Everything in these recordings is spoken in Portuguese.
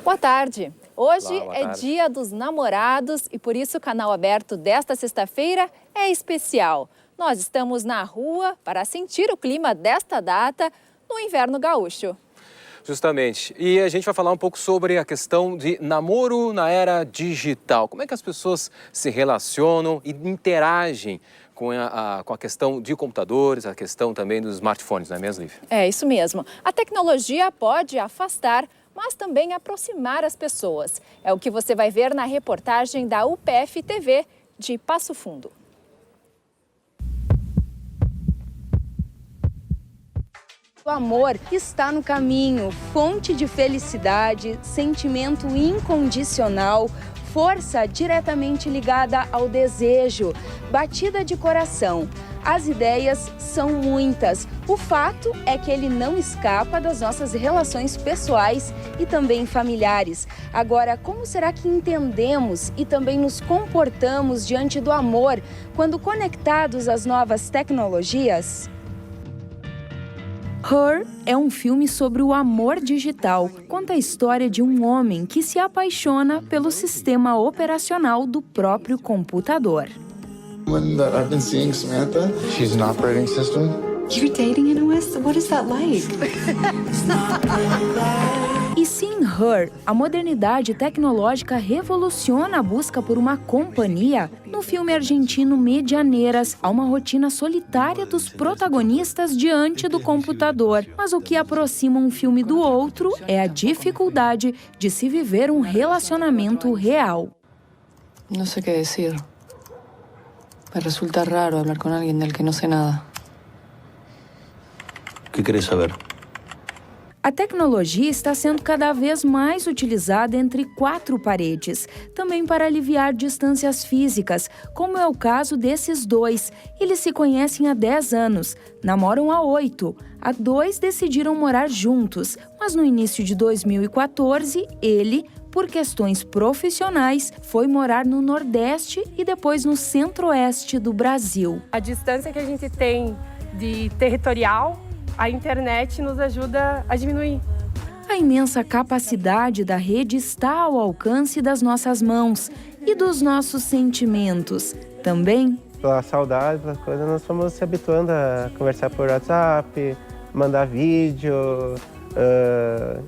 Boa tarde. Hoje é Dia dos Namorados e por isso o canal aberto desta sexta-feira é especial. Nós estamos na rua para sentir o clima desta data no inverno gaúcho. Justamente. E a gente vai falar um pouco sobre a questão de namoro na era digital. Como é que as pessoas se relacionam e interagem com a questão de computadores, a questão também dos smartphones, não é mesmo, Lívia? É isso mesmo. A tecnologia pode afastar, mas também aproximar as pessoas. É o que você vai ver na reportagem da UPF TV de Passo Fundo. O amor está no caminho, fonte de felicidade, sentimento incondicional, força diretamente ligada ao desejo, batida de coração. As ideias são muitas. O fato é que ele não escapa das nossas relações pessoais e também familiares. Agora, como será que entendemos e também nos comportamos diante do amor quando conectados às novas tecnologias? Her é um filme sobre o amor digital. Conta a história de um homem que se apaixona pelo sistema operacional do próprio computador. I've been seeing Samantha. She's an operating system. You're dating an OS? What is that like? E sim, Her, a modernidade tecnológica revoluciona a busca por uma companhia. No filme argentino Medianeiras, há uma rotina solitária dos protagonistas diante do computador. Mas o que aproxima um filme do outro é a dificuldade de se viver um relacionamento real. No sé qué decir. Me resulta raro hablar con alguien del que no sé nada. ¿Qué querés saber? A tecnologia está sendo cada vez mais utilizada entre quatro paredes, também para aliviar distâncias físicas, como é o caso desses dois. Eles se conhecem há 10 anos, namoram há 8. Há 2 decidiram morar juntos, mas no início de 2014, ele, por questões profissionais, foi morar no Nordeste e depois no Centro-Oeste do Brasil. A distância que a gente tem de territorial, a internet nos ajuda a diminuir. A imensa capacidade da rede está ao alcance das nossas mãos e dos nossos sentimentos. Também, pela saudade, pelas coisas, nós fomos se habituando a conversar por WhatsApp, mandar vídeo,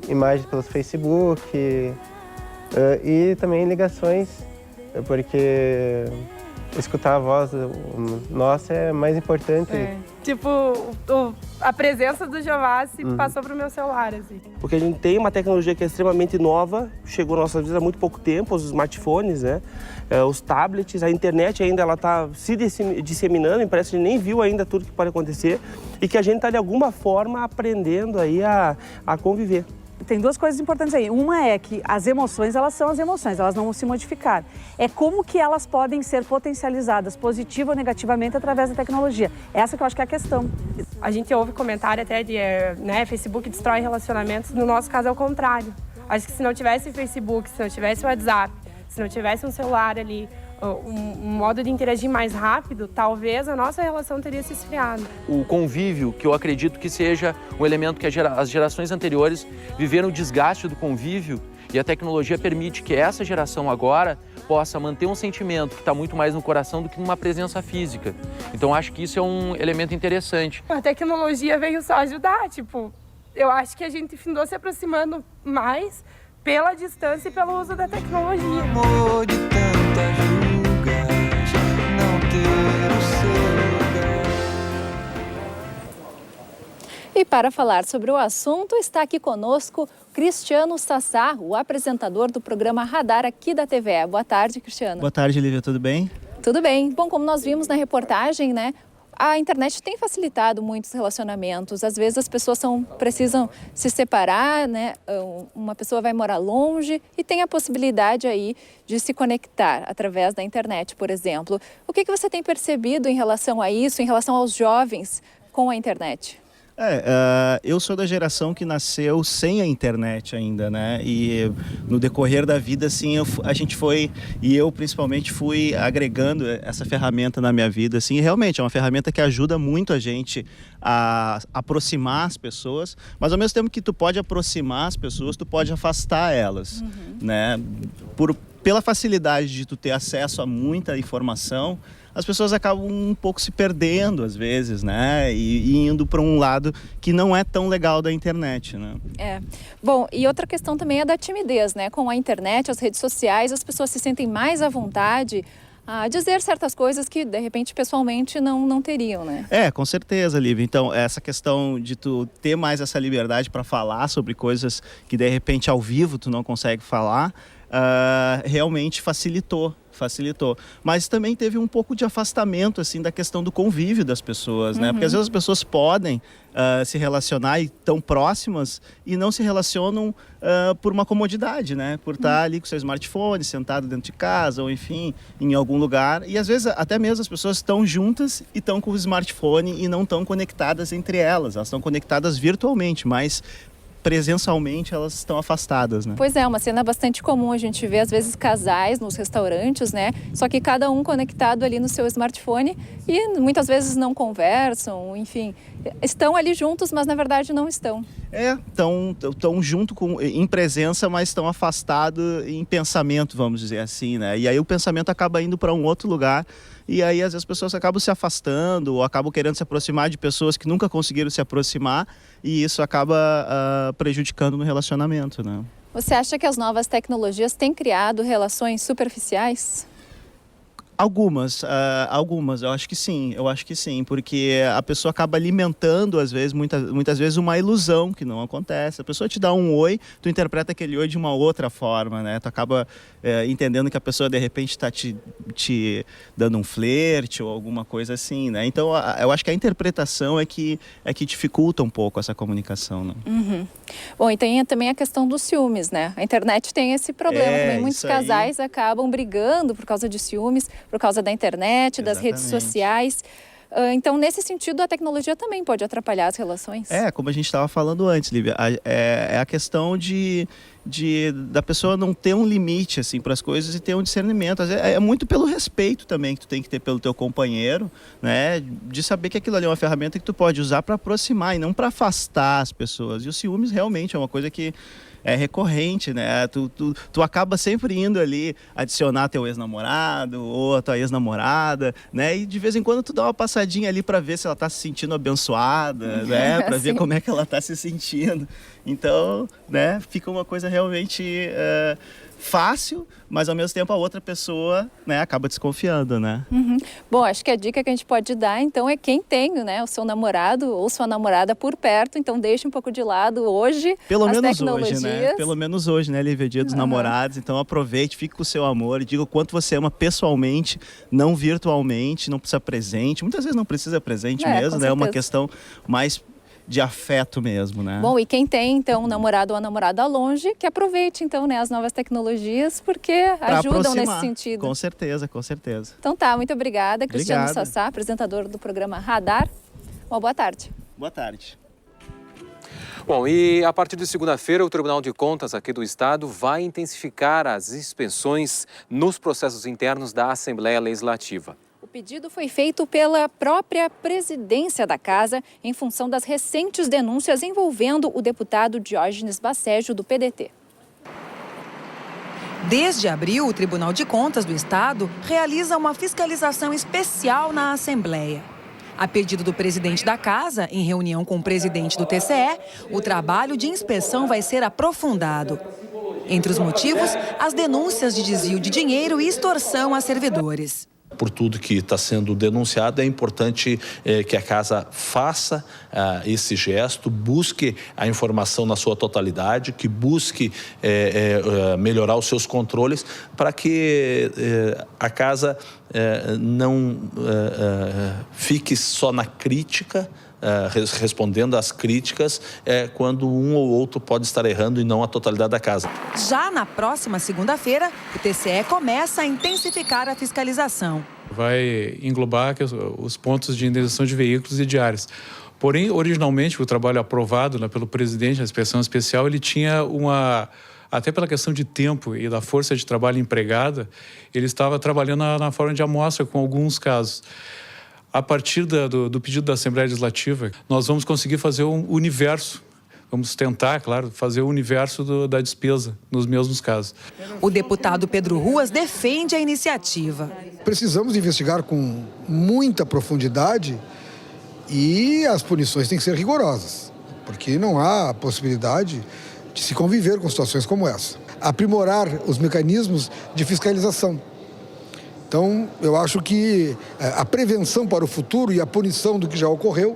imagens pelo Facebook e também ligações, porque escutar a voz nossa é mais importante. Tipo, a presença do Jeová se passou pro meu celular, assim. Porque a gente tem uma tecnologia que é extremamente nova, chegou nas nossas vidas há muito pouco tempo, os smartphones, né? Os tablets, a internet ainda ela está se disseminando, e parece que a gente nem viu ainda tudo que pode acontecer e que a gente está, de alguma forma, aprendendo aí a conviver. Tem 2 coisas importantes aí. Uma é que as emoções, elas são as emoções, elas não vão se modificar. É como que elas podem ser potencializadas, positiva ou negativamente, através da tecnologia. Essa que eu acho que é a questão. A gente ouve comentário até de, Facebook destrói relacionamentos. No nosso caso é o contrário. Acho que se não tivesse Facebook, se não tivesse WhatsApp, se não tivesse um celular ali, um modo de interagir mais rápido, talvez a nossa relação teria se esfriado. O convívio, que eu acredito que seja um elemento que as gerações anteriores viveram o desgaste do convívio, e a tecnologia permite que essa geração agora possa manter um sentimento que está muito mais no coração do que numa presença física. Então acho que isso é um elemento interessante. A tecnologia veio só ajudar, eu acho que a gente findou se aproximando mais pela distância e pelo uso da tecnologia. Amor de tantas rugas, não ter o seu lugar. E para falar sobre o assunto, está aqui conosco Cristiano Sassá, o apresentador do programa Radar aqui da TVE. Boa tarde, Cristiano. Boa tarde, Lívia. Tudo bem? Tudo bem. Bom, como nós vimos na reportagem, a internet tem facilitado muitos relacionamentos. Às vezes as pessoas precisam se separar, Uma pessoa vai morar longe e tem a possibilidade aí de se conectar através da internet, por exemplo. O que você tem percebido em relação a isso, em relação aos jovens com a internet? Eu sou da geração que nasceu sem a internet ainda, né? E no decorrer da vida, assim, a gente foi, e eu principalmente fui agregando essa ferramenta na minha vida, assim, e realmente é uma ferramenta que ajuda muito a gente a aproximar as pessoas, mas ao mesmo tempo que tu pode aproximar as pessoas, tu pode afastar elas, né? Pela facilidade de tu ter acesso a muita informação, as pessoas acabam um pouco se perdendo às vezes, né? E indo para um lado que não é tão legal da internet, né? Bom, e outra questão também é da timidez, né? Com a internet, as redes sociais, as pessoas se sentem mais à vontade a dizer certas coisas que, de repente, pessoalmente não teriam, né? Com certeza, Lívia. Então, essa questão de tu ter mais essa liberdade para falar sobre coisas que, de repente, ao vivo tu não consegue falar, realmente facilitou. Mas também teve um pouco de afastamento, assim, da questão do convívio das pessoas, né? Porque às vezes as pessoas podem se relacionar e tão próximas e não se relacionam por uma comodidade, né? Por estar ali com seu smartphone, sentado dentro de casa ou, enfim, em algum lugar. E às vezes até mesmo as pessoas estão juntas e estão com o smartphone e não estão conectadas entre elas. Elas estão conectadas virtualmente, mas presencialmente elas estão afastadas, né? Pois é, uma cena bastante comum, a gente vê às vezes casais nos restaurantes, né? Só que cada um conectado ali no seu smartphone e muitas vezes não conversam, enfim, estão ali juntos, mas na verdade não estão. Estão junto em presença, mas estão afastados em pensamento, vamos dizer assim, né? E aí o pensamento acaba indo para um outro lugar. E aí, às vezes, as pessoas acabam se afastando ou acabam querendo se aproximar de pessoas que nunca conseguiram se aproximar e isso acaba prejudicando no relacionamento, né? Você acha que as novas tecnologias têm criado relações superficiais? Algumas, eu acho que sim, porque a pessoa acaba alimentando, às vezes, muitas vezes, uma ilusão que não acontece. A pessoa te dá um oi, tu interpreta aquele oi de uma outra forma, né? Tu acaba entendendo que a pessoa, de repente, está te dando um flerte ou alguma coisa assim, né? Então, eu acho que a interpretação é que dificulta um pouco essa comunicação, né? Bom, e tem também a questão dos ciúmes, né? A internet tem esse problema também. Muitos casais acabam brigando por causa de ciúmes, por causa da internet, das redes sociais. Então, nesse sentido, a tecnologia também pode atrapalhar as relações. Como a gente estava falando antes, Lívia, é a questão da pessoa não ter um limite assim, para as coisas e ter um discernimento. É muito pelo respeito também que tu tem que ter pelo teu companheiro, né? De saber que aquilo ali é uma ferramenta que tu pode usar para aproximar e não para afastar as pessoas. E o ciúmes realmente é uma coisa que é recorrente, né? Tu acaba sempre indo ali adicionar teu ex-namorado ou a tua ex-namorada, né? E de vez em quando tu dá uma passadinha ali para ver se ela tá se sentindo abençoada, né? Para ver como é que ela tá se sentindo. Então, né? Fica uma coisa realmente fácil, mas ao mesmo tempo a outra pessoa, né, acaba desconfiando, né? Bom, acho que a dica que a gente pode dar, então, é quem tem, né, o seu namorado ou sua namorada por perto, então deixe um pouco de lado hoje as tecnologias. Pelo menos hoje, né, Lívia, Dia dos Namorados, então aproveite, fique com o seu amor e diga o quanto você ama pessoalmente, não virtualmente, não precisa presente, muitas vezes não precisa presente mesmo, né, é uma questão mais de afeto mesmo, né? Bom, e quem tem, então, um namorado ou uma namorada longe, que aproveite, então, né, as novas tecnologias, porque ajudam nesse sentido. Com certeza, com certeza. Então tá, muito obrigada. Cristiano Sassá, apresentador do programa Radar. Uma boa tarde. Boa tarde. Bom, e a partir de segunda-feira, o Tribunal de Contas aqui do Estado vai intensificar as inspeções nos processos internos da Assembleia Legislativa. O pedido foi feito pela própria presidência da Casa em função das recentes denúncias envolvendo o deputado Diógenes Bacejo, do PDT. Desde abril, o Tribunal de Contas do Estado realiza uma fiscalização especial na Assembleia. A pedido do presidente da Casa, em reunião com o presidente do TCE, o trabalho de inspeção vai ser aprofundado. Entre os motivos, as denúncias de desvio de dinheiro e extorsão a servidores. Por tudo que está sendo denunciado, é importante que a Casa faça esse gesto, busque a informação na sua totalidade, que busque melhorar os seus controles para que a Casa não fique só na crítica, respondendo às críticas, quando um ou outro pode estar errando e não a totalidade da Casa. Já na próxima segunda-feira, o TCE começa a intensificar a fiscalização. Vai englobar os pontos de indenização de veículos e diárias. Porém, originalmente, o trabalho aprovado, né, pelo presidente da inspeção especial, ele tinha até pela questão de tempo e da força de trabalho empregada, ele estava trabalhando na forma de amostra com alguns casos. A partir do pedido da Assembleia Legislativa, nós vamos conseguir fazer um universo. Vamos tentar, claro, fazer o universo da despesa nos mesmos casos. O deputado Pedro Ruas defende a iniciativa. Precisamos investigar com muita profundidade e as punições têm que ser rigorosas, porque não há possibilidade de se conviver com situações como essa. Aprimorar os mecanismos de fiscalização. Então, eu acho que a prevenção para o futuro e a punição do que já ocorreu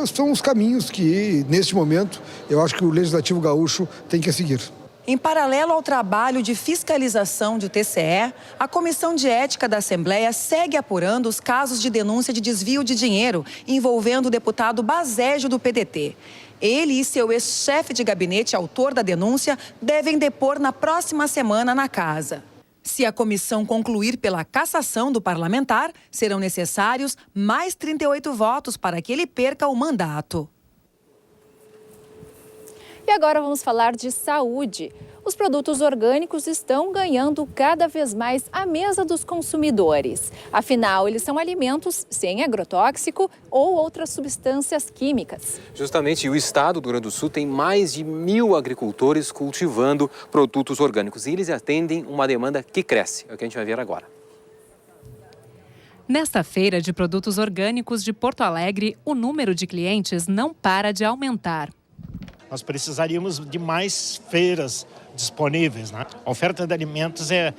são os caminhos que, neste momento, eu acho que o Legislativo Gaúcho tem que seguir. Em paralelo ao trabalho de fiscalização do TCE, a Comissão de Ética da Assembleia segue apurando os casos de denúncia de desvio de dinheiro envolvendo o deputado Bazégio do PDT. Ele e seu ex-chefe de gabinete, autor da denúncia, devem depor na próxima semana na casa. Se a comissão concluir pela cassação do parlamentar, serão necessários mais 38 votos para que ele perca o mandato. E agora vamos falar de saúde. Os produtos orgânicos estão ganhando cada vez mais a mesa dos consumidores. Afinal, eles são alimentos sem agrotóxico ou outras substâncias químicas. Justamente, o estado do Rio Grande do Sul tem mais de 1.000 agricultores cultivando produtos orgânicos e eles atendem uma demanda que cresce. É o que a gente vai ver agora. Nesta feira de produtos orgânicos de Porto Alegre, o número de clientes não para de aumentar. Nós precisaríamos de mais feiras disponíveis, né? A oferta de alimentos é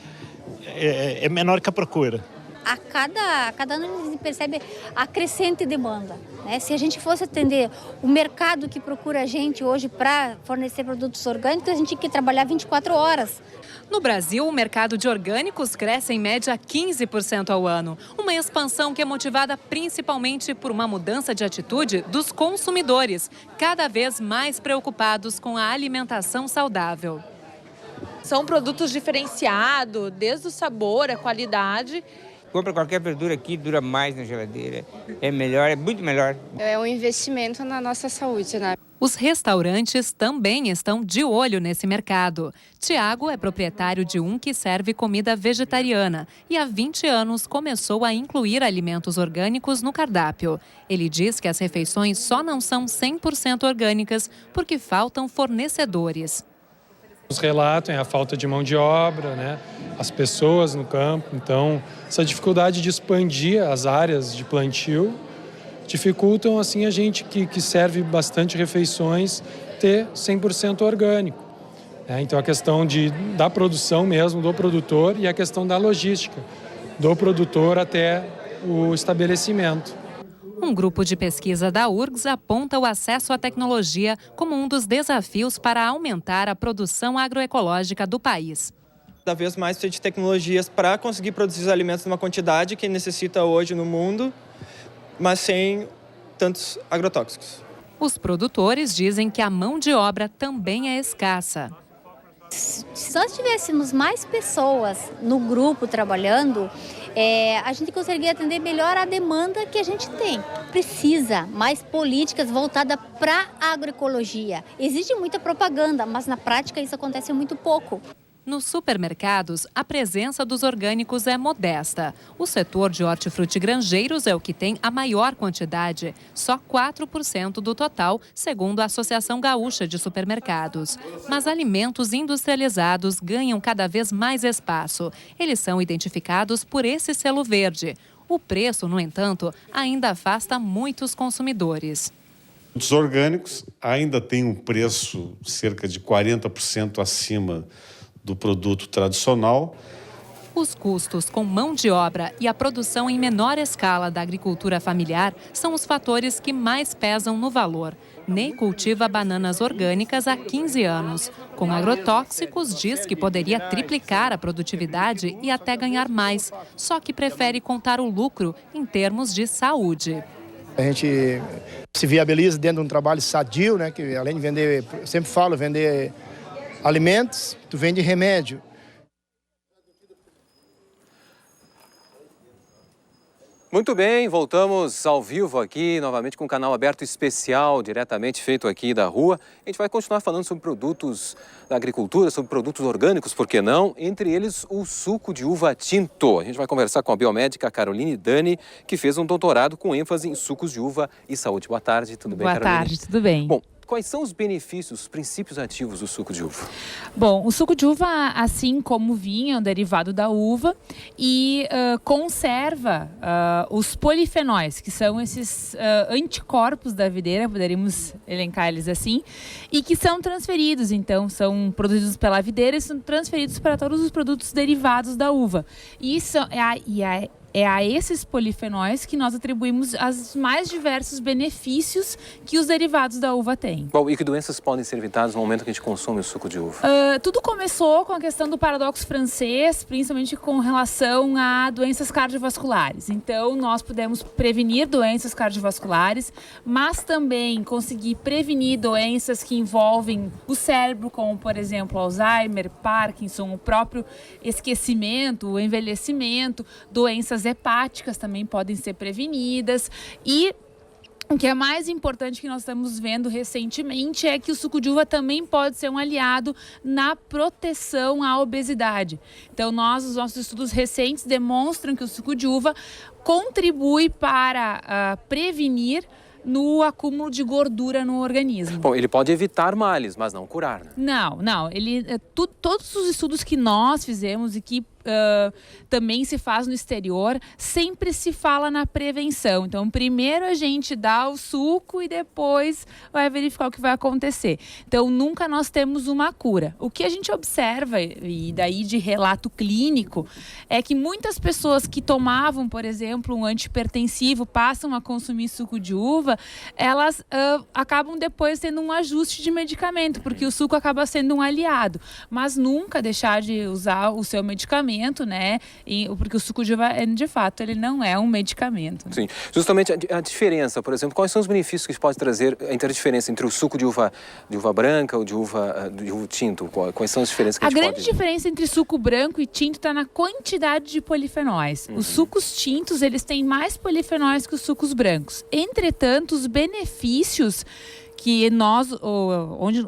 menor que a procura. A cada ano a gente percebe a crescente demanda, né? Se a gente fosse atender o mercado que procura a gente hoje para fornecer produtos orgânicos, a gente tinha que trabalhar 24 horas. No Brasil, o mercado de orgânicos cresce em média 15% ao ano. Uma expansão que é motivada principalmente por uma mudança de atitude dos consumidores, cada vez mais preocupados com a alimentação saudável. São produtos diferenciados, desde o sabor, a qualidade. Compra qualquer verdura aqui, dura mais na geladeira. É melhor, é muito melhor. É um investimento na nossa saúde, né? Os restaurantes também estão de olho nesse mercado. Tiago é proprietário de um que serve comida vegetariana e há 20 anos começou a incluir alimentos orgânicos no cardápio. Ele diz que as refeições só não são 100% orgânicas porque faltam fornecedores. Nos relatam a falta de mão de obra, né? As pessoas no campo. Então, essa dificuldade de expandir as áreas de plantio dificultam assim a gente que serve bastante refeições ter 100% orgânico. Então, a questão da produção mesmo, do produtor e a questão da logística, do produtor até o estabelecimento. Um grupo de pesquisa da URGS aponta o acesso à tecnologia como um dos desafios para aumentar a produção agroecológica do país. Cada vez mais precisa de tecnologias para conseguir produzir os alimentos numa quantidade que necessita hoje no mundo, mas sem tantos agrotóxicos. Os produtores dizem que a mão de obra também é escassa. Se nós tivéssemos mais pessoas no grupo trabalhando, a gente conseguiria atender melhor a demanda que a gente tem. Precisa mais políticas voltadas para a agroecologia. Existe muita propaganda, mas na prática isso acontece muito pouco. Nos supermercados, a presença dos orgânicos é modesta. O setor de hortifruti-grangeiros é o que tem a maior quantidade, só 4% do total, segundo a Associação Gaúcha de Supermercados. Mas alimentos industrializados ganham cada vez mais espaço. Eles são identificados por esse selo verde. O preço, no entanto, ainda afasta muitos consumidores. Os orgânicos ainda têm um preço cerca de 40% acima do produto tradicional. Os custos com mão de obra e a produção em menor escala da agricultura familiar são os fatores que mais pesam no valor. Ney cultiva bananas orgânicas há 15 anos. Com agrotóxicos, diz que poderia triplicar a produtividade e até ganhar mais. Só que prefere contar o lucro em termos de saúde. A gente se viabiliza dentro de um trabalho sadio, né? Que além de vender, eu sempre falo, vender alimentos, tu vende remédio. Muito bem, voltamos ao vivo aqui, novamente com um canal aberto especial, diretamente feito aqui da rua. A gente vai continuar falando sobre produtos da agricultura, sobre produtos orgânicos, por que não? Entre eles, o suco de uva tinto. A gente vai conversar com a biomédica Caroline Dani, que fez um doutorado com ênfase em sucos de uva e saúde. Boa tarde, tudo bem, Caroline? Boa tarde, tudo bem. Bom, quais são os benefícios, os princípios ativos do suco de uva? Bom, o suco de uva, assim como o vinho, é um derivado da uva e conserva os polifenóis, que são esses anticorpos da videira, poderíamos elencar eles assim, e que são transferidos, então, são produzidos pela videira e são transferidos para todos os produtos derivados da uva. E isso é a esses polifenóis que nós atribuímos os mais diversos benefícios que os derivados da uva têm. Bom, e que doenças podem ser evitadas no momento que a gente consome o suco de uva? Tudo começou com a questão do paradoxo francês, principalmente com relação a doenças cardiovasculares. Então, nós podemos prevenir doenças cardiovasculares, mas também conseguir prevenir doenças que envolvem o cérebro, como, por exemplo, Alzheimer, Parkinson, o próprio esquecimento, o envelhecimento, doenças hepáticas também podem ser prevenidas e o que é mais importante que nós estamos vendo recentemente é que o suco de uva também pode ser um aliado na proteção à obesidade. Então, os nossos estudos recentes demonstram que o suco de uva contribui para prevenir no acúmulo de gordura no organismo. Bom, ele pode evitar males, mas não curar, né? Não. Todos os estudos que nós fizemos e que também se faz no exterior, sempre se fala na prevenção. Então, primeiro a gente dá o suco e depois vai verificar o que vai acontecer. Então, nunca nós temos uma cura. O que a gente observa, e daí de relato clínico, é que muitas pessoas que tomavam, por exemplo, um antihipertensivo, passam a consumir suco de uva, elas acabam depois tendo um ajuste de medicamento, porque o suco acaba sendo um aliado. Mas nunca deixar de usar o seu medicamento, né? Porque o suco de uva, de fato, ele não é um medicamento. Né? Sim. Justamente a diferença, por exemplo, quais são os benefícios que pode trazer entre a diferença entre o suco de uva branca ou de uva tinto? Quais são as diferenças que a gente grande diferença entre suco branco e tinto está na quantidade de polifenóis. Os sucos tintos, eles têm mais polifenóis que os sucos brancos. Entretanto, os benefícios que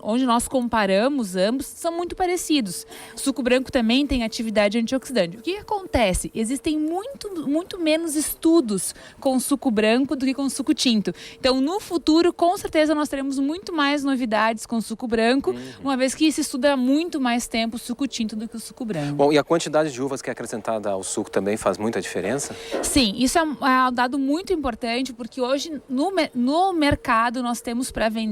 onde nós comparamos ambos, são muito parecidos. O suco branco também tem atividade antioxidante. O que acontece? Existem muito menos estudos com o suco branco do que com o suco tinto. Então, no futuro, com certeza, nós teremos muito mais novidades com o suco branco, uma vez que se estuda há muito mais tempo o suco tinto do que o suco branco. Bom, e a quantidade de uvas que é acrescentada ao suco também faz muita diferença? Sim, isso é um dado muito importante, porque hoje no mercado nós temos para vender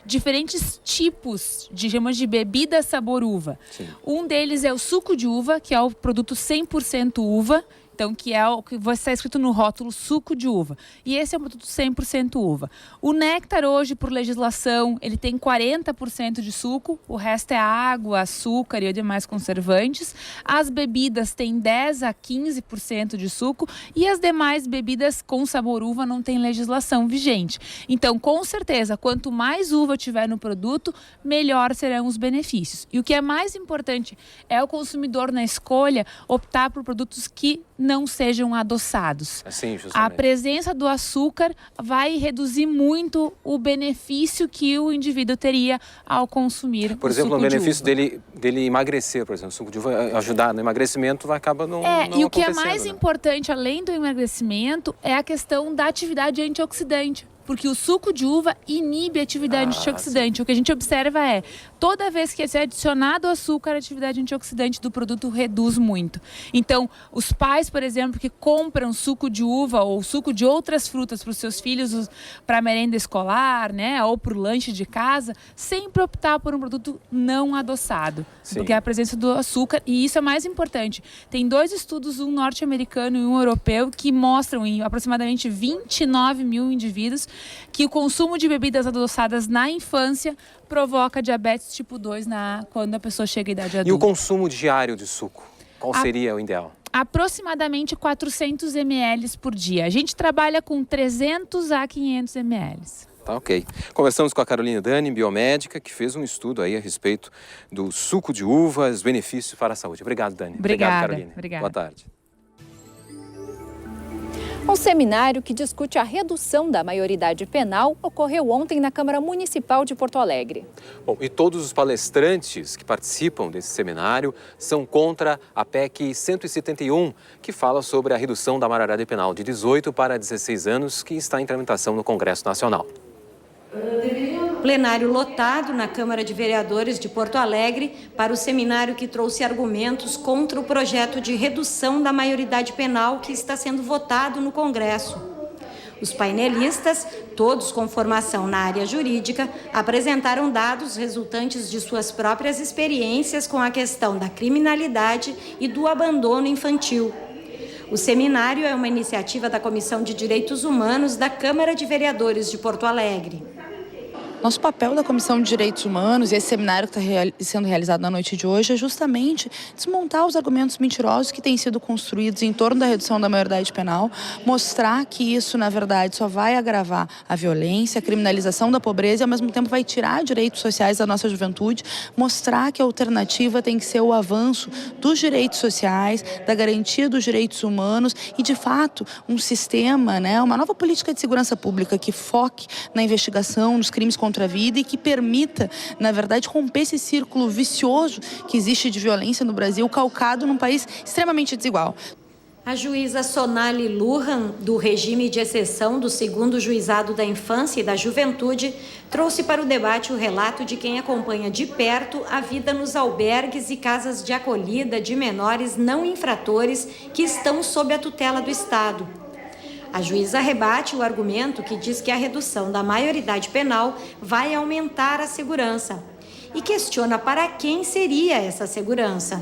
diferentes tipos de bebida sabor uva. Sim. Um deles é o suco de uva, que é o produto 100% uva. Então, que é o que vai estar escrito no rótulo suco de uva. E esse é um produto 100% uva. O néctar hoje, por legislação, ele tem 40% de suco, o resto é água, açúcar e demais conservantes. As bebidas têm 10 a 15% de suco e as demais bebidas com sabor uva não tem legislação vigente. Então, com certeza, quanto mais uva tiver no produto, melhor serão os benefícios. E o que é mais importante é o consumidor, na escolha, optar por produtos que não sejam adoçados. Sim, a presença do açúcar vai reduzir muito o benefício que o indivíduo teria ao consumir por exemplo, o benefício dele emagrecer, por exemplo, o suco de uva ajudar no emagrecimento, acaba não e o que é mais né? importante, além do emagrecimento, é a questão da atividade antioxidante. Porque o suco de uva inibe a atividade antioxidante. Sim. O que a gente observa é, toda vez que é adicionado açúcar, a atividade antioxidante do produto reduz muito. Então, os pais, por exemplo, que compram suco de uva ou suco de outras frutas para os seus filhos, para merenda escolar, né, ou para o lanche de casa, sempre optar por um produto não adoçado. Sim. Porque é a presença do açúcar, e isso é mais importante. Tem 2 estudos, um norte-americano e um europeu, que mostram em aproximadamente 29 mil indivíduos que o consumo de bebidas adoçadas na infância provoca diabetes tipo 2 quando a pessoa chega à idade adulta. E o consumo diário de suco? Qual seria o ideal? Aproximadamente 400 ml por dia. A gente trabalha com 300 a 500 ml. Tá, ok. Conversamos com a Caroline Dani, biomédica, que fez um estudo aí a respeito do suco de uva, os benefícios para a saúde. Obrigado, Dani. Obrigada, Obrigado, Caroline. Obrigada. Boa tarde. Um seminário que discute a redução da maioridade penal ocorreu ontem na Câmara Municipal de Porto Alegre. Bom, e todos os palestrantes que participam desse seminário são contra a PEC 171, que fala sobre a redução da maioridade penal de 18 para 16 anos, que está em tramitação no Congresso Nacional. Plenário lotado na Câmara de Vereadores de Porto Alegre para o seminário que trouxe argumentos contra o projeto de redução da maioridade penal que está sendo votado no Congresso. Os painelistas, todos com formação na área jurídica, apresentaram dados resultantes de suas próprias experiências com a questão da criminalidade e do abandono infantil. O seminário é uma iniciativa da Comissão de Direitos Humanos da Câmara de Vereadores de Porto Alegre. Nosso papel da Comissão de Direitos Humanos e esse seminário que está sendo realizado na noite de hoje é justamente desmontar os argumentos mentirosos que têm sido construídos em torno da redução da maioridade penal, mostrar que isso, na verdade, só vai agravar a violência, a criminalização da pobreza e, ao mesmo tempo, vai tirar direitos sociais da nossa juventude, mostrar que a alternativa tem que ser o avanço dos direitos sociais, da garantia dos direitos humanos e, de fato, um sistema, uma nova política de segurança pública que foque na investigação dos crimes contra a vida e que permita, na verdade, romper esse círculo vicioso que existe de violência no Brasil, calcado num país extremamente desigual. A juíza Sonali Lujan, do regime de exceção do 2º Juizado da Infância e da Juventude, trouxe para o debate o relato de quem acompanha de perto a vida nos albergues e casas de acolhida de menores não infratores que estão sob a tutela do Estado. A juíza rebate o argumento que diz que a redução da maioridade penal vai aumentar a segurança e questiona para quem seria essa segurança.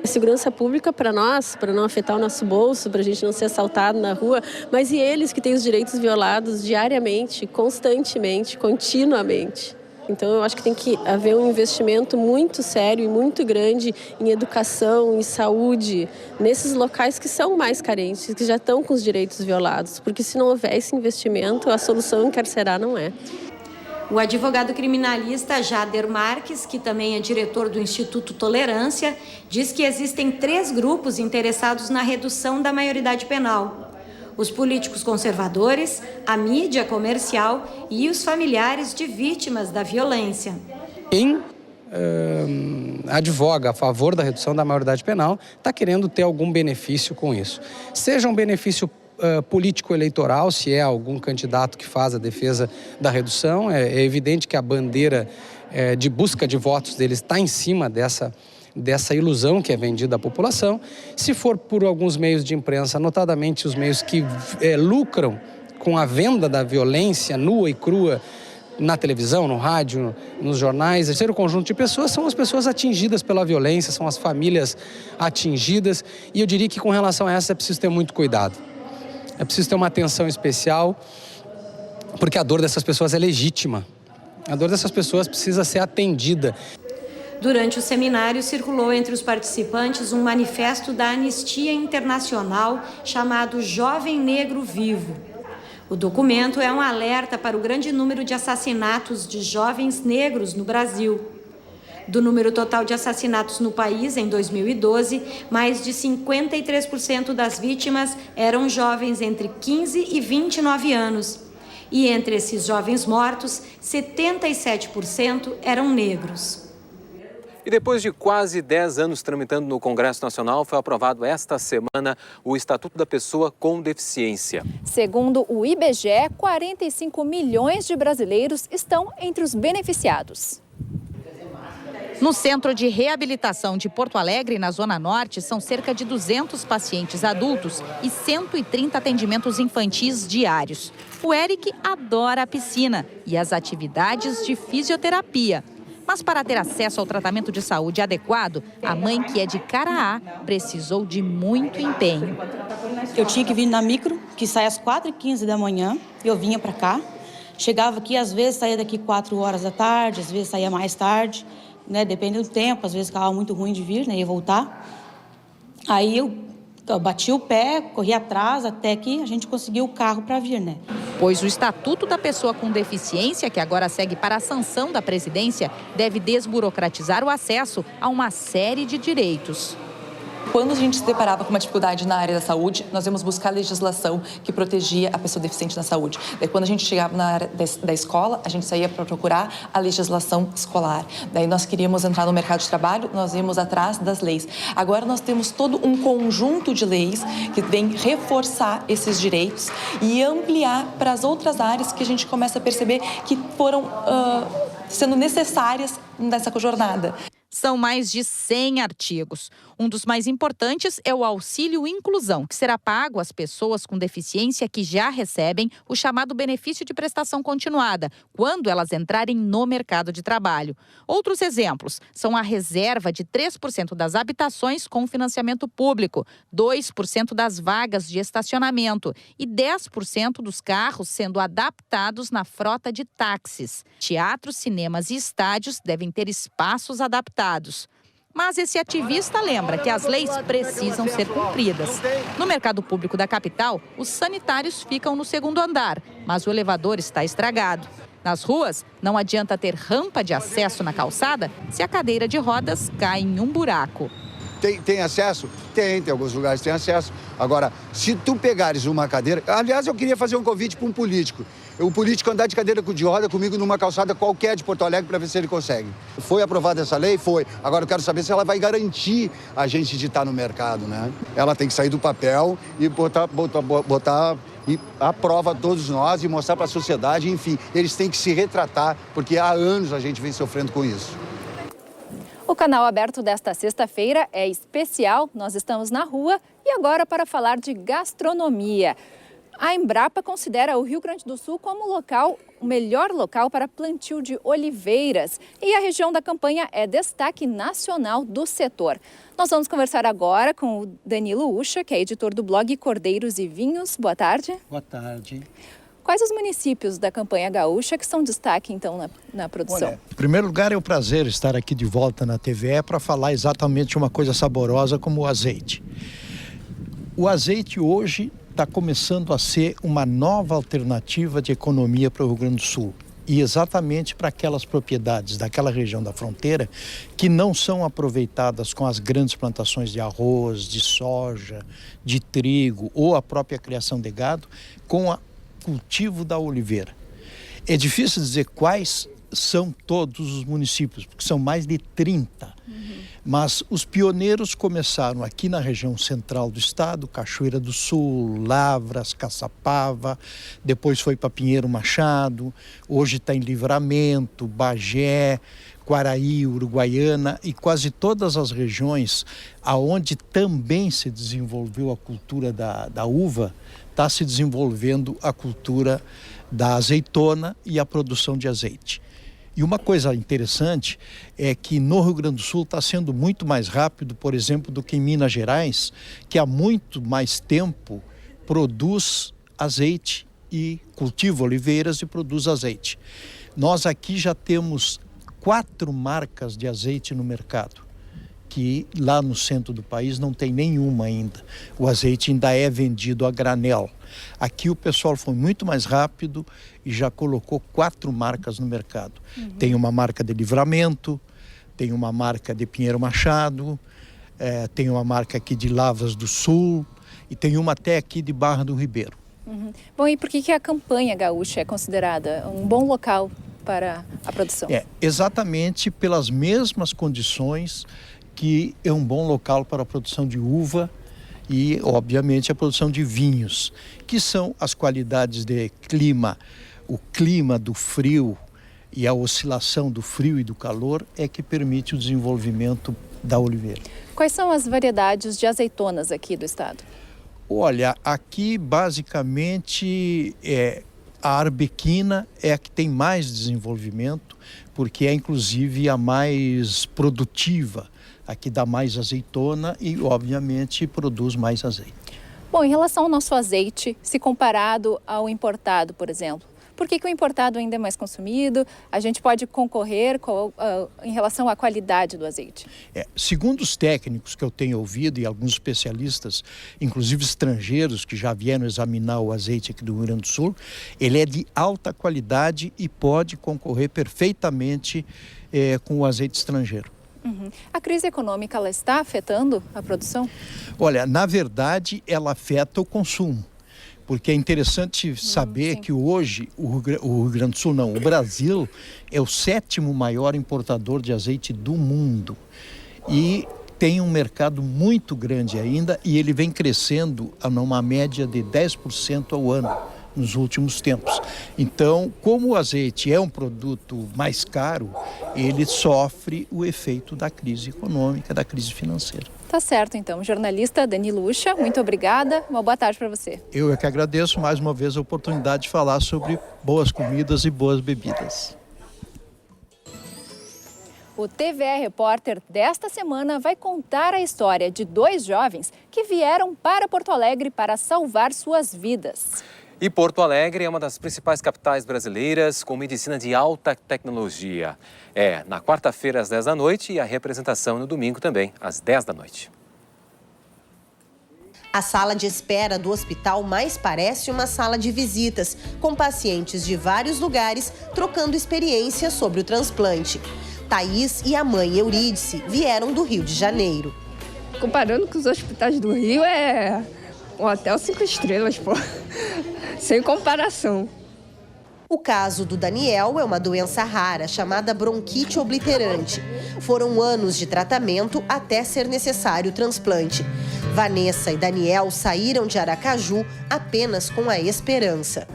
A segurança pública para nós, para não afetar o nosso bolso, para a gente não ser assaltado na rua, mas e eles que têm os direitos violados diariamente, constantemente, continuamente. Então, eu acho que tem que haver um investimento muito sério e muito grande em educação, em saúde, nesses locais que são mais carentes, que já estão com os direitos violados. Porque se não houver esse investimento, a solução encarcerar não é. O advogado criminalista Jader Marques, que também é diretor do Instituto Tolerância, diz que existem 3 grupos interessados na redução da maioridade penal: os políticos conservadores, a mídia comercial e os familiares de vítimas da violência. Quem advoga a favor da redução da maioridade penal está querendo ter algum benefício com isso. Seja um benefício político-eleitoral, se é algum candidato que faz a defesa da redução, é evidente que a bandeira de busca de votos deles está em cima dessa ilusão que é vendida à população. Se for por alguns meios de imprensa, notadamente os meios que lucram com a venda da violência nua e crua na televisão, no rádio, nos jornais, terceiro conjunto de pessoas são as pessoas atingidas pela violência, são as famílias atingidas, e eu diria que com relação a essa é preciso ter muito cuidado. É preciso ter uma atenção especial, porque a dor dessas pessoas é legítima. A dor dessas pessoas precisa ser atendida. Durante o seminário, circulou entre os participantes um manifesto da Anistia Internacional chamado Jovem Negro Vivo. O documento é um alerta para o grande número de assassinatos de jovens negros no Brasil. Do número total de assassinatos no país, em 2012, mais de 53% das vítimas eram jovens entre 15 e 29 anos. E entre esses jovens mortos, 77% eram negros. E depois de quase 10 anos tramitando no Congresso Nacional, foi aprovado esta semana o Estatuto da Pessoa com Deficiência. Segundo o IBGE, 45 milhões de brasileiros estão entre os beneficiados. No Centro de Reabilitação de Porto Alegre, na Zona Norte, são cerca de 200 pacientes adultos e 130 atendimentos infantis diários. O Eric adora a piscina e as atividades de fisioterapia. Mas para ter acesso ao tratamento de saúde adequado, a mãe, que é de Caraá, precisou de muito empenho. Eu tinha que vir na micro, que sai às 4h15 da manhã, eu vinha para cá. Chegava aqui, às vezes saía daqui 4 horas da tarde, às vezes saía mais tarde. Depende do tempo, às vezes ficava muito ruim de vir, ia voltar. Aí eu bati o pé, corri atrás, até que a gente conseguiu o carro para vir, Pois o Estatuto da Pessoa com Deficiência, que agora segue para a sanção da presidência, deve desburocratizar o acesso a uma série de direitos. Quando a gente se deparava com uma dificuldade na área da saúde, nós íamos buscar legislação que protegia a pessoa deficiente na saúde. Daí, quando a gente chegava na área da escola, a gente saía para procurar a legislação escolar. Daí, nós queríamos entrar no mercado de trabalho, nós íamos atrás das leis. Agora, nós temos todo um conjunto de leis que vem reforçar esses direitos e ampliar para as outras áreas que a gente começa a perceber que foram sendo necessárias nessa jornada. São mais de 100 artigos. Um dos mais importantes é o Auxílio Inclusão, que será pago às pessoas com deficiência que já recebem o chamado benefício de prestação continuada, quando elas entrarem no mercado de trabalho. Outros exemplos são a reserva de 3% das habitações com financiamento público, 2% das vagas de estacionamento e 10% dos carros sendo adaptados na frota de táxis. Teatros, cinemas e estádios devem ter espaços adaptados. Mas esse ativista lembra que as leis precisam ser cumpridas. No mercado público da capital, os sanitários ficam no segundo andar, mas o elevador está estragado. Nas ruas, não adianta ter rampa de acesso na calçada se a cadeira de rodas cai em um buraco. Tem acesso? Tem alguns lugares que tem acesso. Agora, se tu pegares uma cadeira... Aliás, eu queria fazer um convite para um político. O político andar de cadeira de roda comigo numa calçada qualquer de Porto Alegre para ver se ele consegue. Foi aprovada essa lei? Foi. Agora eu quero saber se ela vai garantir a gente de estar no mercado, né? Ela tem que sair do papel e botar à prova todos nós e mostrar para a sociedade, enfim. Eles têm que se retratar, porque há anos a gente vem sofrendo com isso. O canal aberto desta sexta-feira é especial. Nós estamos na rua e agora para falar de gastronomia. A Embrapa considera o Rio Grande do Sul como o melhor local para plantio de oliveiras. E a região da Campanha é destaque nacional do setor. Nós vamos conversar agora com o Danilo Ucha, que é editor do blog Cordeiros e Vinhos. Boa tarde. Boa tarde. Quais os municípios da Campanha Gaúcha que são destaque, então, na produção? Olha, em primeiro lugar, é um prazer estar aqui de volta na TVE para falar exatamente uma coisa saborosa como o azeite. O azeite hoje está começando a ser uma nova alternativa de economia para o Rio Grande do Sul. E exatamente para aquelas propriedades daquela região da fronteira que não são aproveitadas com as grandes plantações de arroz, de soja, de trigo ou a própria criação de gado, com o cultivo da oliveira. É difícil dizer quais são todos os municípios, porque são mais de 30. Mas os pioneiros começaram aqui na região central do estado, Cachoeira do Sul, Lavras, Caçapava, depois foi para Pinheiro Machado, hoje está em Livramento, Bagé, Quaraí, Uruguaiana e quase todas as regiões aonde também se desenvolveu a cultura da uva, está se desenvolvendo a cultura da azeitona e a produção de azeite. E uma coisa interessante é que no Rio Grande do Sul está sendo muito mais rápido, por exemplo, do que em Minas Gerais, que há muito mais tempo produz azeite e cultiva oliveiras e produz azeite. Nós aqui já temos 4 marcas de azeite no mercado, que lá no centro do país não tem nenhuma ainda. O azeite ainda é vendido a granel. Aqui o pessoal foi muito mais rápido e já colocou 4 marcas no mercado. Tem uma marca de Livramento, tem uma marca de Pinheiro Machado, tem uma marca aqui de Lavras do Sul e tem uma até aqui de Barra do Ribeiro. Bom, e por que a Campanha Gaúcha é considerada um bom local para a produção? Exatamente pelas mesmas condições que é um bom local para a produção de uva e, obviamente, a produção de vinhos, que são as qualidades de clima. O clima do frio e a oscilação do frio e do calor é que permite o desenvolvimento da oliveira. Quais são as variedades de azeitonas aqui do estado? Olha, aqui basicamente a arbequina é a que tem mais desenvolvimento, porque é inclusive a mais produtiva. Aqui dá mais azeitona e, obviamente, produz mais azeite. Bom, em relação ao nosso azeite, se comparado ao importado, por exemplo, por que o importado ainda é mais consumido? A gente pode concorrer em relação à qualidade do azeite? Segundo os técnicos que eu tenho ouvido e alguns especialistas, inclusive estrangeiros que já vieram examinar o azeite aqui do Rio Grande do Sul, ele é de alta qualidade e pode concorrer perfeitamente com o azeite estrangeiro. A crise econômica, ela está afetando a produção? Olha, na verdade, ela afeta o consumo. Porque é interessante saber que hoje o Rio Grande do Sul, não, o Brasil é o 7º maior importador de azeite do mundo. E tem um mercado muito grande ainda e ele vem crescendo numa média de 10% ao ano nos últimos tempos. Então, como o azeite é um produto mais caro, ele sofre o efeito da crise econômica, da crise financeira. Tá certo, então. Jornalista Dani Lucha, muito obrigada. Uma boa tarde para você. Eu é que agradeço mais uma vez a oportunidade de falar sobre boas comidas e boas bebidas. O TVE Repórter desta semana vai contar a história de 2 jovens que vieram para Porto Alegre para salvar suas vidas. E Porto Alegre é uma das principais capitais brasileiras com medicina de alta tecnologia. É na quarta-feira às 10 da noite e a representação no domingo também às 10 da noite. A sala de espera do hospital mais parece uma sala de visitas, com pacientes de vários lugares trocando experiências sobre o transplante. Thaís e a mãe Eurídice vieram do Rio de Janeiro. Comparando com os hospitais do Rio, é um hotel 5 estrelas, pô. Sem comparação. O caso do Daniel é uma doença rara chamada bronquite obliterante. Foram anos de tratamento até ser necessário o transplante. Vanessa e Daniel saíram de Aracaju apenas com a esperança.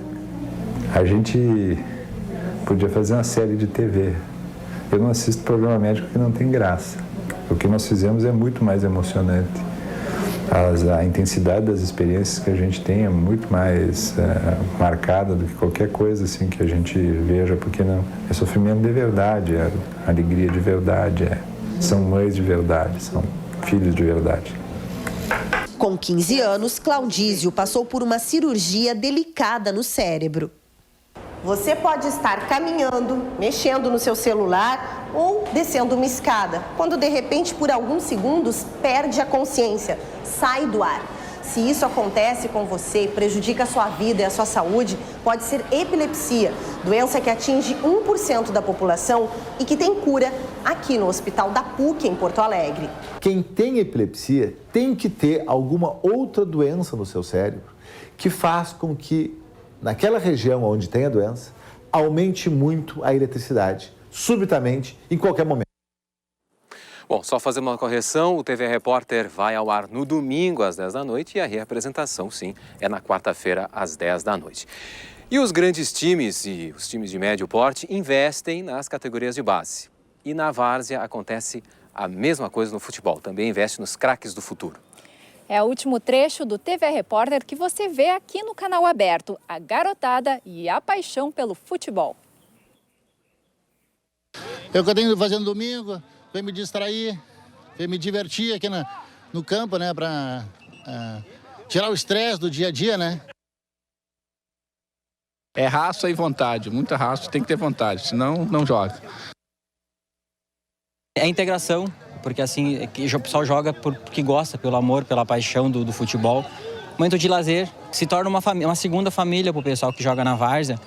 A gente podia fazer uma série de TV. Eu não assisto programa médico que não tem graça. O que nós fizemos é muito mais emocionante. A intensidade das experiências que a gente tem é muito mais marcada do que qualquer coisa assim que a gente veja, porque não é sofrimento de verdade, é alegria de verdade, são mães de verdade, são filhos de verdade. Com 15 anos, Claudísio passou por uma cirurgia delicada no cérebro. Você pode estar caminhando, mexendo no seu celular ou descendo uma escada, quando de repente, por alguns segundos, perde a consciência, sai do ar. Se isso acontece com você, prejudica a sua vida e a sua saúde, pode ser epilepsia, doença que atinge 1% da população e que tem cura aqui no Hospital da PUC, em Porto Alegre. Quem tem epilepsia tem que ter alguma outra doença no seu cérebro que faz com que, naquela região onde tem a doença, aumente muito a eletricidade, subitamente, em qualquer momento. Bom, só fazer uma correção, o TV Repórter vai ao ar no domingo às 10 da noite e a reapresentação, sim, é na quarta-feira às 10 da noite. E os grandes times e os times de médio porte investem nas categorias de base. E na várzea acontece a mesma coisa no futebol, também investe nos craques do futuro. É o último trecho do TV Repórter que você vê aqui no canal aberto, a garotada e a paixão pelo futebol. Eu que eu tenho fazendo domingo, venho me distrair, venho me divertir aqui no campo, né, para tirar o estresse do dia a dia, né? É raça e vontade, muita raça, tem que ter vontade, senão não joga. É integração, porque assim, o pessoal joga porque gosta, pelo amor, pela paixão do futebol. Momento de lazer, que se torna uma segunda família para o pessoal que joga na várzea.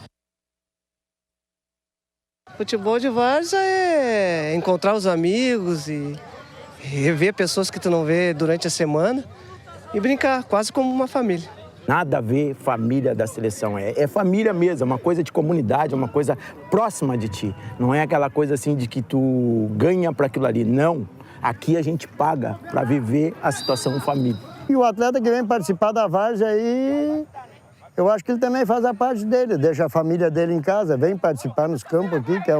Futebol de várzea é encontrar os amigos e rever pessoas que tu não vê durante a semana e brincar, quase como uma família. Nada a ver família da seleção, é família mesmo, é uma coisa de comunidade, é uma coisa próxima de ti. Não é aquela coisa assim de que tu ganha para aquilo ali, não. Aqui a gente paga para viver a situação família. E o atleta que vem participar da várzea aí, eu acho que ele também faz a parte dele, deixa a família dele em casa, vem participar nos campos aqui, que é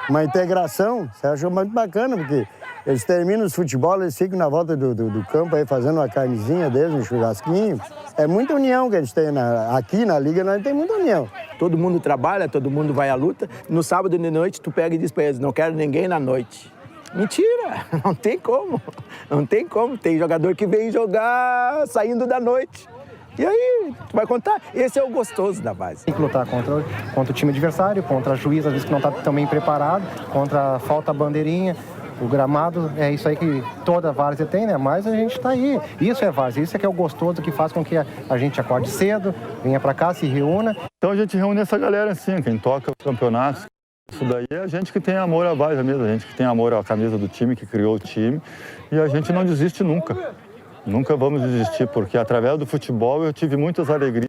uma integração. Você acha muito bacana, porque eles terminam os futebol, eles ficam na volta do campo aí fazendo uma carnezinha deles, um churrasquinho. É muita união que a gente tem aqui na Liga, nós tem muita união. Todo mundo trabalha, todo mundo vai à luta. No sábado de noite, tu pega e diz pra eles, não quero ninguém na noite. Mentira, não tem como, não tem como. Tem jogador que vem jogar saindo da noite. E aí, tu vai contar? Esse é o gostoso da base. Tem que lutar contra o time adversário, contra a juiz, às vezes que não está tão bem preparado, contra a falta bandeirinha. O gramado é isso aí que toda várzea tem, né? Mas a gente está aí. Isso é várzea, isso é que é o gostoso que faz com que a gente acorde cedo, venha para cá, se reúna. Então a gente reúne essa galera assim, quem toca o campeonato. Isso daí é a gente que tem amor à várzea mesmo, a gente que tem amor à camisa do time, que criou o time, e a gente não desiste nunca. Nunca vamos desistir, porque através do futebol eu tive muitas alegrias.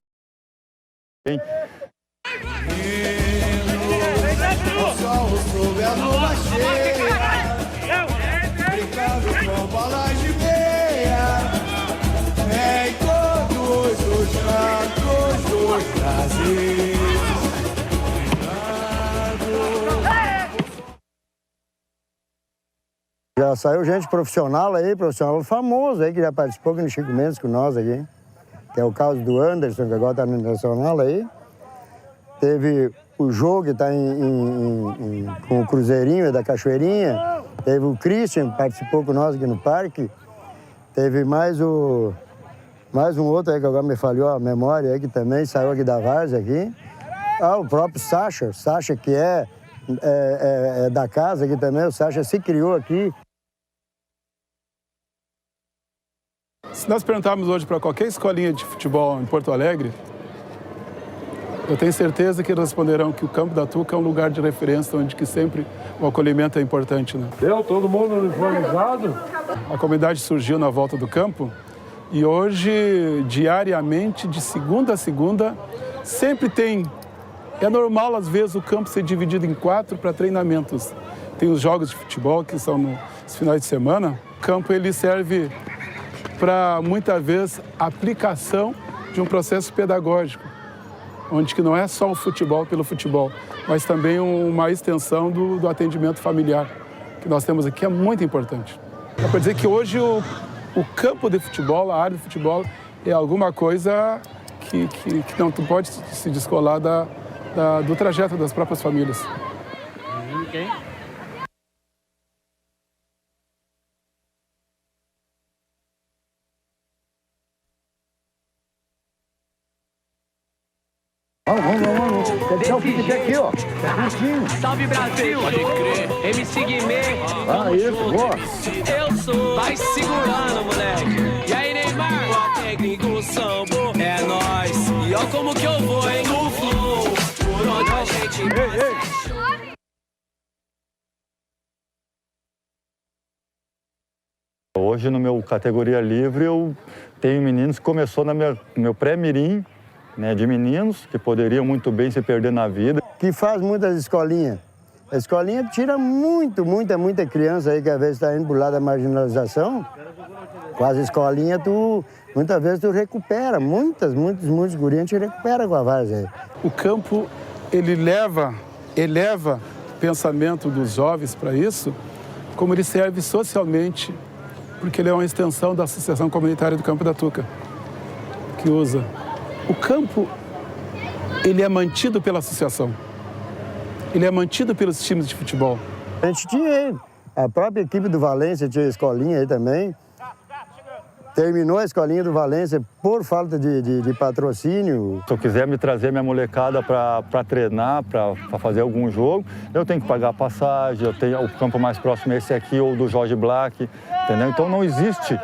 Já saiu gente profissional aí, profissional famoso aí, que já participou aqui no Chico Mendes com nós aqui. Que é o caso do Anderson, que agora está no Nacional aí. Teve o Jô, que está com o Cruzeirinho da Cachoeirinha. Teve o Christian, que participou com nós aqui no parque. Teve mais um outro aí, que agora me falhou a memória aí, que também saiu aqui da várzea aqui. O próprio Sacha, que é da casa aqui também, o Sacha se criou aqui. Se nós perguntarmos hoje para qualquer escolinha de futebol em Porto Alegre, eu tenho certeza que eles responderão que o Campo da Tuca é um lugar de referência onde que sempre o acolhimento é importante, né? Todo mundo uniformizado? A comunidade surgiu na volta do campo e hoje, diariamente, de segunda a segunda, sempre tem. É normal, às vezes, o campo ser dividido em 4 para treinamentos. Tem os jogos de futebol, que são nos finais de semana. O campo ele serve para, muitas vezes, aplicação de um processo pedagógico, onde que não é só o futebol pelo futebol, mas também uma extensão do atendimento familiar, que nós temos aqui, é muito importante. Dá para dizer que hoje o campo de futebol, a área de futebol, é alguma coisa que não pode se descolar do trajeto das próprias famílias. Okay. Vamos. Quer deixar o pique aqui, ó. Salve Brasil! Pode crer. MC Guimê. Isso, boa. Eu sou. Vai segurando, moleque. E aí, Neymar? Técnico Sambo. É nóis. E ó como que eu vou, hein? No flow. Por onde a gente... Ei. Hoje, no meu categoria livre, eu tenho meninos que começou no meu pré-mirim, né, de meninos que poderiam muito bem se perder na vida. Que faz muitas escolinhas. A escolinha tira muita criança aí que às vezes está indo pro lado da marginalização. Com as escolinhas, muitas vezes tu recupera. Muitos gurinhos a gente recupera com a várzea. O campo, ele eleva o pensamento dos jovens para isso, como ele serve socialmente, porque ele é uma extensão da Associação Comunitária do Campo da Tuca, que usa. O campo, ele é mantido pela associação. Ele é mantido pelos times de futebol. A gente tinha a própria equipe do Valência, tinha a escolinha aí também. Terminou a escolinha do Valência por falta de patrocínio. Se eu quiser me trazer minha molecada para treinar, para fazer algum jogo, eu tenho que pagar a passagem, o campo mais próximo é esse aqui ou do Jorge Black, entendeu? Então não existe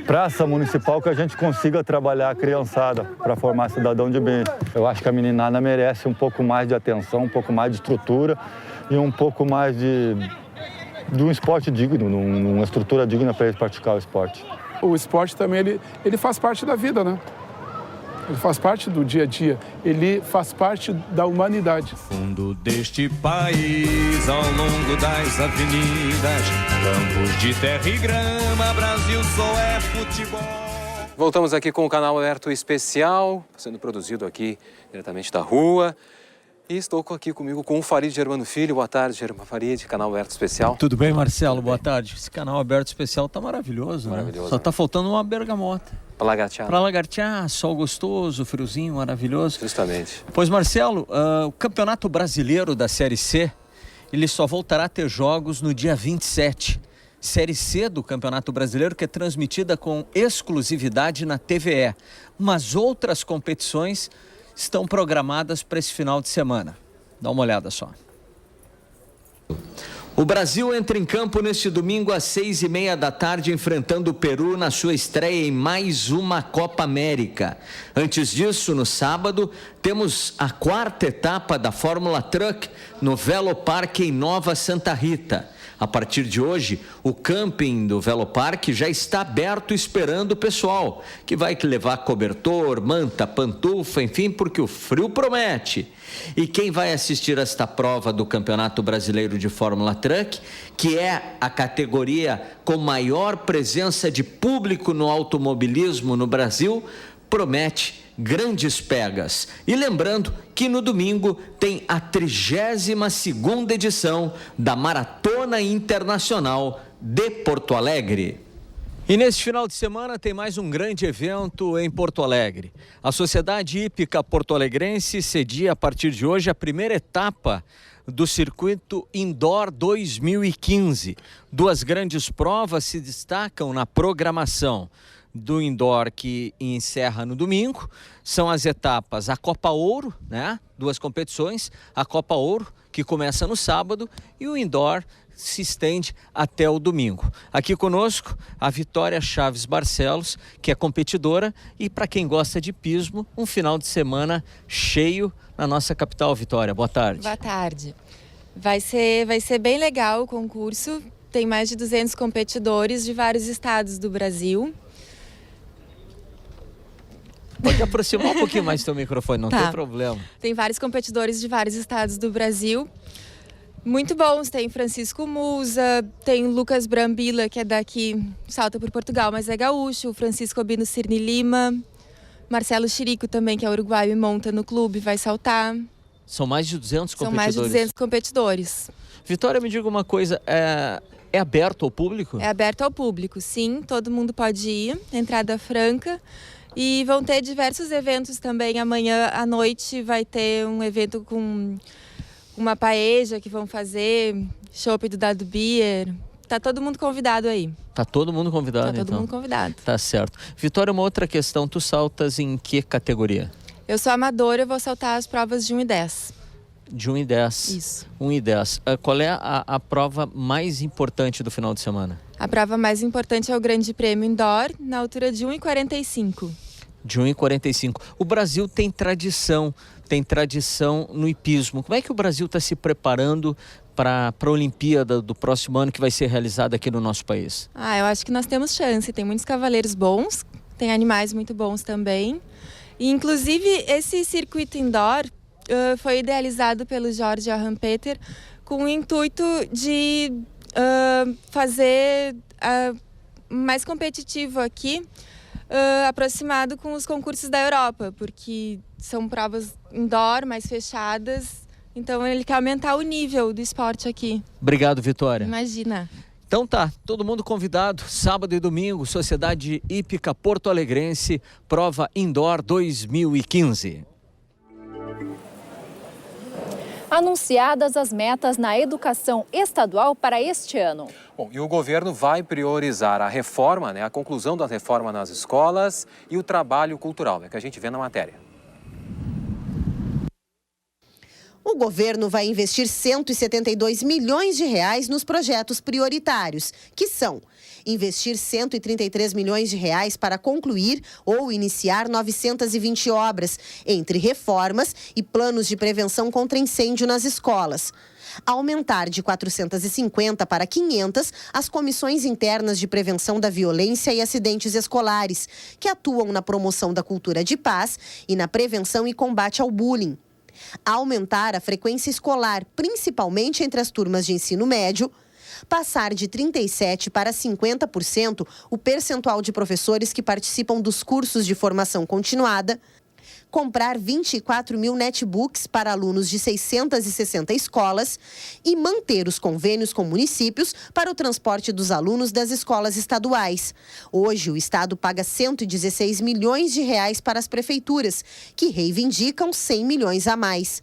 praça municipal que a gente consiga trabalhar a criançada para formar cidadão de bem. Eu acho que a meninada merece um pouco mais de atenção, um pouco mais de estrutura e um pouco mais de um esporte digno, uma estrutura digna para eles praticar o esporte. O esporte também, ele faz parte da vida, né? Ele faz parte do dia a dia, ele faz parte da humanidade. Fundo deste país, ao longo das avenidas, campos de terra e grama, Brasil só é futebol. Voltamos aqui com o Canal Aberto Especial, sendo produzido aqui diretamente da rua. E estou aqui comigo com o Farid Germano Filho. Boa tarde, Germano Farid, Canal Aberto Especial. Tudo bem, Marcelo? Boa tarde. Esse Canal Aberto Especial tá maravilhoso, maravilhoso, né? Só tá faltando uma bergamota. Para lagartear. Para lagartear, sol gostoso, friozinho, maravilhoso. Justamente. Pois, Marcelo, o Campeonato Brasileiro da Série C, ele só voltará a ter jogos no dia 27. Série C do Campeonato Brasileiro, que é transmitida com exclusividade na TVE. Mas outras competições estão programadas para esse final de semana. Dá uma olhada só. O Brasil entra em campo neste domingo às 6h30 da tarde, enfrentando o Peru na sua estreia em mais uma Copa América. Antes disso, no sábado, temos a 4ª etapa da Fórmula Truck no Velopark em Nova Santa Rita. A partir de hoje, o camping do Velopark já está aberto esperando o pessoal, que vai levar cobertor, manta, pantufa, enfim, porque o frio promete. E quem vai assistir esta prova do Campeonato Brasileiro de Fórmula Truck, que é a categoria com maior presença de público no automobilismo no Brasil, promete grandes pegas. E lembrando que no domingo tem a 32ª edição da Maratona Internacional de Porto Alegre. E neste final de semana tem mais um grande evento em Porto Alegre. A Sociedade Hípica Porto-Alegrense cedia a partir de hoje a primeira etapa do Circuito Indoor 2015. 2 grandes provas se destacam na programação do Indoor, que encerra no domingo. São as etapas a Copa Ouro, né? 2 competições, a Copa Ouro, que começa no sábado, e o Indoor se estende até o domingo. Aqui conosco a Vitória Chaves Barcelos, que é competidora, e para quem gosta de hipismo, um final de semana cheio na nossa capital. Vitória, boa tarde. Boa tarde. Vai ser bem legal o concurso. Tem mais de 200 competidores de vários estados do Brasil. Pode aproximar um pouquinho mais do teu microfone, não tem problema. Tem vários competidores de vários estados do Brasil. Muito bons, tem Francisco Musa, tem Lucas Brambila, que é daqui, salta por Portugal, mas é gaúcho, o Francisco Albino Cirne Lima, Marcelo Chirico também, que é uruguaio e monta no clube, vai saltar. São mais de 200 competidores? São mais de 200 competidores. Vitória, me diga uma coisa, é aberto ao público? É aberto ao público, sim, todo mundo pode ir, entrada franca. E vão ter diversos eventos também. Amanhã à noite vai ter um evento com uma paeja que vão fazer, chopp do Dado Beer. Tá todo mundo convidado aí. Tá todo mundo convidado, então? Tá todo mundo convidado. Tá certo. Vitória, uma outra questão, tu saltas em que categoria? Eu sou amadora, eu vou saltar as provas de 1 e 10. De 1 e 10? Isso. 1 e 10. Qual é a prova mais importante do final de semana? A prova mais importante é o Grande Prêmio Indoor, na altura de 1,45. De 1,45. O Brasil tem tradição no hipismo. Como é que o Brasil está se preparando para a Olimpíada do próximo ano, que vai ser realizada aqui no nosso país? Eu acho que nós temos chance. Tem muitos cavaleiros bons, tem animais muito bons também. E, inclusive, esse circuito indoor foi idealizado pelo Jorge Arrampeter com o intuito de fazer mais competitivo aqui, aproximado com os concursos da Europa, porque são provas indoor, mais fechadas, então ele quer aumentar o nível do esporte aqui. Obrigado, Vitória. Imagina. Então tá, todo mundo convidado, sábado e domingo, Sociedade Hípica Porto-Alegrense, prova Indoor 2015. Anunciadas as metas na educação estadual para este ano. Bom, e o governo vai priorizar a reforma, a conclusão da reforma nas escolas e o trabalho cultural, que a gente vê na matéria. O governo vai investir 172 milhões de reais nos projetos prioritários, que são investir 133 milhões de reais para concluir ou iniciar 920 obras, entre reformas e planos de prevenção contra incêndio nas escolas. Aumentar de 450 para 500 as comissões internas de prevenção da violência e acidentes escolares, que atuam na promoção da cultura de paz e na prevenção e combate ao bullying. Aumentar a frequência escolar, principalmente entre as turmas de ensino médio. Passar de 37% para 50% o percentual de professores que participam dos cursos de formação continuada. Comprar 24 mil netbooks para alunos de 660 escolas e manter os convênios com municípios para o transporte dos alunos das escolas estaduais. Hoje, o Estado paga 116 milhões de reais para as prefeituras, que reivindicam 100 milhões a mais.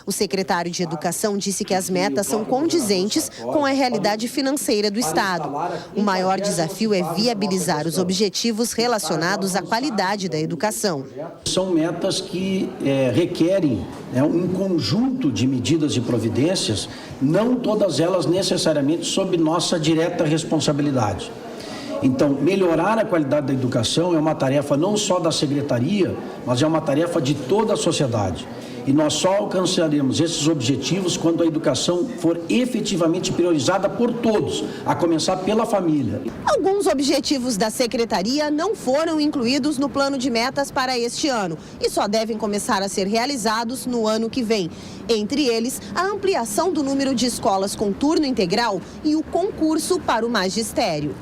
O secretário de Educação disse que as metas são condizentes com a realidade financeira do Estado. O maior desafio é viabilizar os objetivos relacionados à qualidade da educação. São metas que requerem um conjunto de medidas e providências, não todas elas necessariamente sob nossa direta responsabilidade. Então, melhorar a qualidade da educação é uma tarefa não só da Secretaria, mas é uma tarefa de toda a sociedade. E nós só alcançaremos esses objetivos quando a educação for efetivamente priorizada por todos, a começar pela família. Alguns objetivos da Secretaria não foram incluídos no plano de metas para este ano e só devem começar a ser realizados no ano que vem. Entre eles, a ampliação do número de escolas com turno integral e o concurso para o magistério.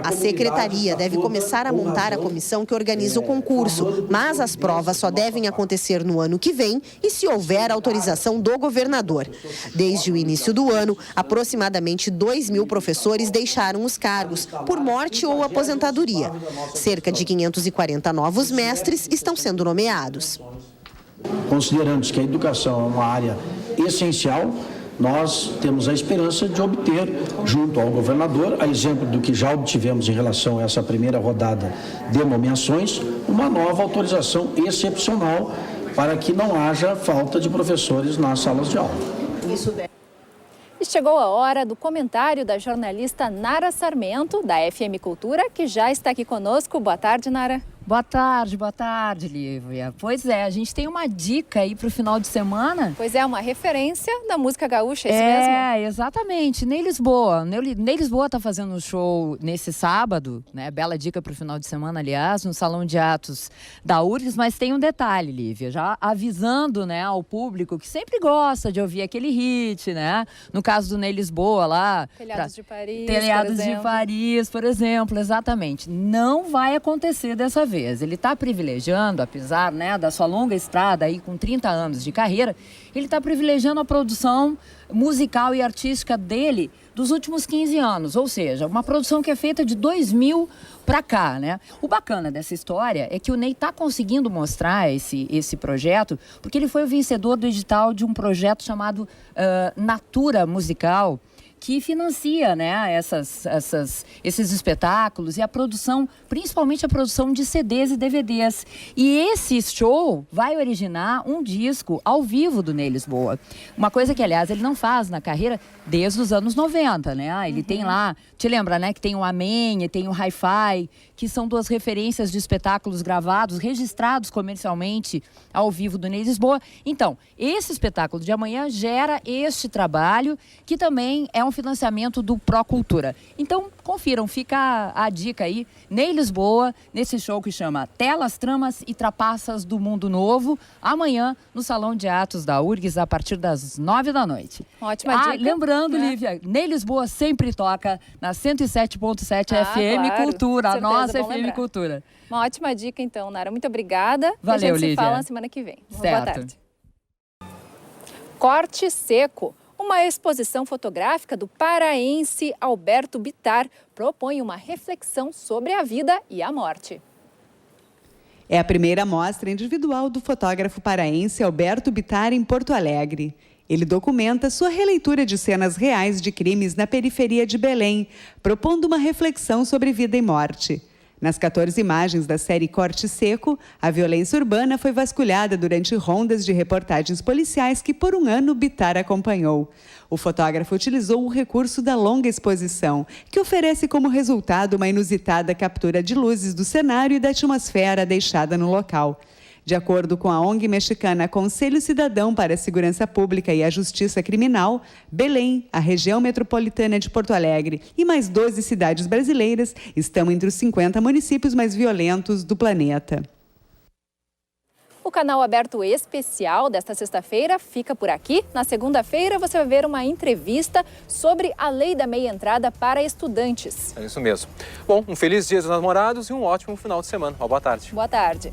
A Secretaria deve começar a montar a comissão que organiza o concurso, mas as provas só devem acontecer no ano que vem e se houver autorização do governador. Desde o início do ano, aproximadamente 2.000 professores deixaram os cargos por morte ou aposentadoria. Cerca de 540 novos mestres estão sendo nomeados. Considerando que a educação é uma área essencial, nós temos a esperança de obter, junto ao governador, a exemplo do que já obtivemos em relação a essa primeira rodada de nomeações, uma nova autorização excepcional para que não haja falta de professores nas salas de aula. E chegou a hora do comentário da jornalista Nara Sarmento, da FM Cultura, que já está aqui conosco. Boa tarde, Nara. Boa tarde, Lívia. Pois é, a gente tem uma dica aí para o final de semana. Pois é, uma referência da música gaúcha, é isso mesmo? É, exatamente. Ney Lisboa. Ney Lisboa está fazendo um show nesse sábado, né? Bela dica para o final de semana, aliás, no Salão de Atos da URGS, mas tem um detalhe, Lívia, já avisando, né, ao público que sempre gosta de ouvir aquele hit, né? No caso do Ney Lisboa lá. Telhados de Paris, Telhados de Paris, por exemplo, exatamente. Não vai acontecer dessa vez. Ele está privilegiando, apesar, né, da sua longa estrada aí com 30 anos de carreira, ele está privilegiando a produção musical e artística dele dos últimos 15 anos, ou seja, uma produção que é feita de 2000 para cá, né? O bacana dessa história é que o Ney está conseguindo mostrar esse projeto, porque ele foi o vencedor do edital de um projeto chamado Natura Musical, que financia, né, esses espetáculos e a produção, principalmente a produção de CDs e DVDs. E esse show vai originar um disco ao vivo do Ney Lisboa. Uma coisa que, aliás, ele não faz na carreira desde os anos 90, né? Ele tem lá, te lembra, né, que tem o Amém e tem o Hi-Fi, que são duas referências de espetáculos gravados, registrados comercialmente ao vivo do Ney Lisboa. Então, esse espetáculo de amanhã gera este trabalho, que também é um financiamento do Procultura. Então, confiram, fica a dica aí, Ney Lisboa, nesse show que chama Telas, Tramas e Trapaças do Mundo Novo, amanhã no Salão de Atos da URGS, a partir das 9 da noite. Ótima dica. Lembrando, Lívia, Ney Lisboa sempre toca na 107.7 FM claro, Cultura, a nossa FM lembrar. Cultura. Uma ótima dica, então, Nara. Muito obrigada. Valeu, e a gente Lívia. se fala na semana que vem. Certo. Boa tarde. Corte Seco. Uma exposição fotográfica do paraense Alberto Bittar propõe uma reflexão sobre a vida e a morte. É a primeira mostra individual do fotógrafo paraense Alberto Bittar em Porto Alegre. Ele documenta sua releitura de cenas reais de crimes na periferia de Belém, propondo uma reflexão sobre vida e morte. Nas 14 imagens da série Corte Seco, a violência urbana foi vasculhada durante rondas de reportagens policiais que, por um ano, Bittar acompanhou. O fotógrafo utilizou o recurso da longa exposição, que oferece como resultado uma inusitada captura de luzes do cenário e da atmosfera deixada no local. De acordo com a ONG mexicana Conselho Cidadão para a Segurança Pública e a Justiça Criminal, Belém, a região metropolitana de Porto Alegre e mais 12 cidades brasileiras estão entre os 50 municípios mais violentos do planeta. O canal aberto especial desta sexta-feira fica por aqui. Na segunda-feira você vai ver uma entrevista sobre a lei da meia entrada para estudantes. É isso mesmo. Bom, um feliz Dia dos Namorados e um ótimo final de semana. Uma boa tarde. Boa tarde.